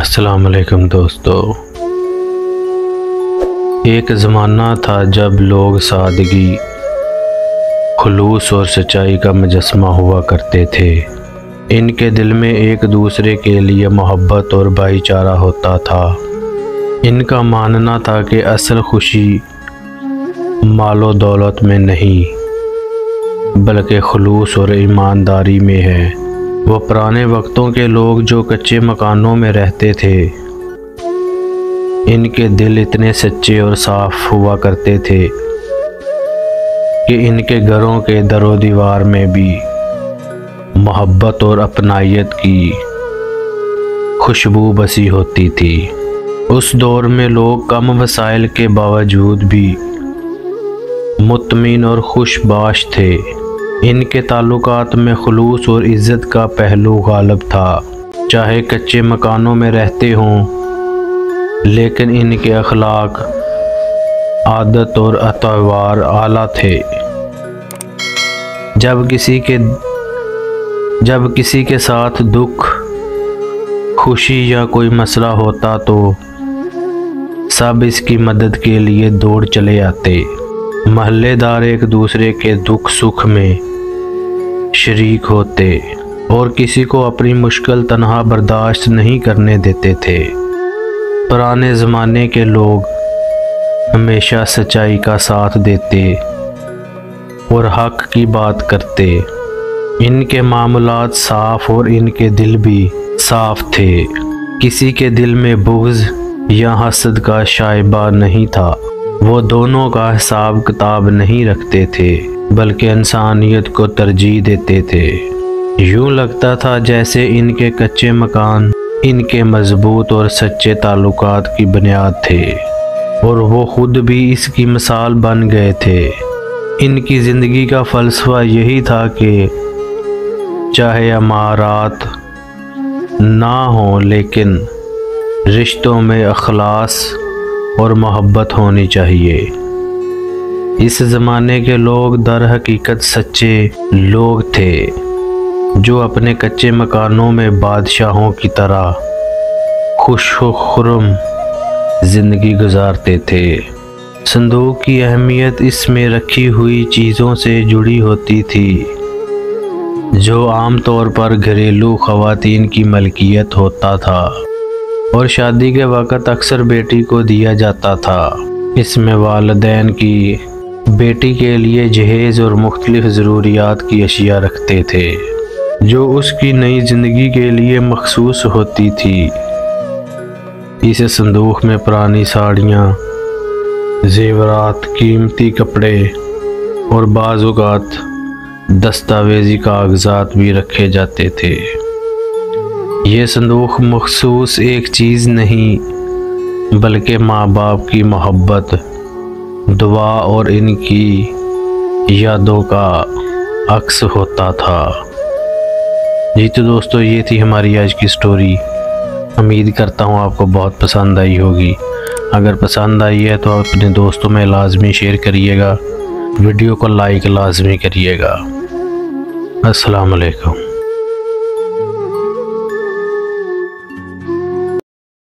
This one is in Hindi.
अस्सलाम वालेकुम दोस्तों। एक ज़माना था जब लोग सादगी, खुलूस और सच्चाई का मुजस्समा हुआ करते थे। इनके दिल में एक दूसरे के लिए मोहब्बत और भाईचारा होता था। इनका मानना था कि असल खुशी मालो दौलत में नहीं बल्कि खुलूस और ईमानदारी में है। वो पुराने वक्तों के लोग जो कच्चे मकानों में रहते थे, इनके दिल इतने सच्चे और साफ हुआ करते थे कि इनके घरों के दरो दीवार में भी मोहब्बत और अपनायत की खुशबू बसी होती थी। उस दौर में लोग कम वसाइल के बावजूद भी मुतमिन और खुशबाश थे। इनके ताल्लुकात में खुलूस और इज़्ज़त का पहलू गालिब था। चाहे कच्चे मकानों में रहते हों, लेकिन इनके अखलाक, आदत और अतवार आला थे। जब किसी के साथ दुख, खुशी या कोई मसला होता तो सब इसकी मदद के लिए दौड़ चले आते। महल्लेदार एक दूसरे के दुख सुख में शरीक होते और किसी को अपनी मुश्किल तन्हा बर्दाश्त नहीं करने देते थे। पुराने ज़माने के लोग हमेशा सच्चाई का साथ देते और हक की बात करते। इनके मामलात साफ और इनके दिल भी साफ थे। किसी के दिल में बुग़्ज़ या हसद का शाइबा नहीं था। वो दोनों का हिसाब किताब नहीं रखते थे, बल्कि इंसानियत को तरजीह देते थे। यूँ लगता था जैसे इनके कच्चे मकान इनके मजबूत और सच्चे ताल्लुकात की बुनियाद थे और वो खुद भी इसकी मिसाल बन गए थे। इनकी ज़िंदगी का फ़लसफ़ा यही था कि चाहे अमारात ना हो, लेकिन रिश्तों में अखलास और मोहब्बत होनी चाहिए। इस ज़माने के लोग दर हकीकत सच्चे लोग थे जो अपने कच्चे मकानों में बादशाहों की तरह खुश व खुर्म ज़िंदगी गुजारते थे। संदूक की अहमियत इसमें रखी हुई चीज़ों से जुड़ी होती थी जो आम तौर पर घरेलू ख़वातीन की मलकियत होता था और शादी के वक़्त अक्सर बेटी को दिया जाता था। इसमें वालिदैन की बेटी के लिए जहेज़ और मुख्तलिफ़ ज़रूरियात की अशिया रखते थे जो उसकी नई ज़िंदगी के लिए मखसूस होती थी। इस संदूक में पुरानी साड़ियाँ, ज़ेवरात, कीमती कपड़े और बाज़ औक़ात दस्तावेज़ी कागज़ात भी रखे जाते थे। ये संदूक मखसूस एक चीज़ नहीं बल्कि माँ बाप की मोहब्बत, दुआ और इनकी यादों का अक्स होता था। जी तो दोस्तों, ये थी हमारी आज की स्टोरी। उम्मीद करता हूँ आपको बहुत पसंद आई होगी। अगर पसंद आई है तो अपने दोस्तों में लाजमी शेयर करिएगा, वीडियो को लाइक लाजमी करिएगा। अस्सलाम वालेकुम।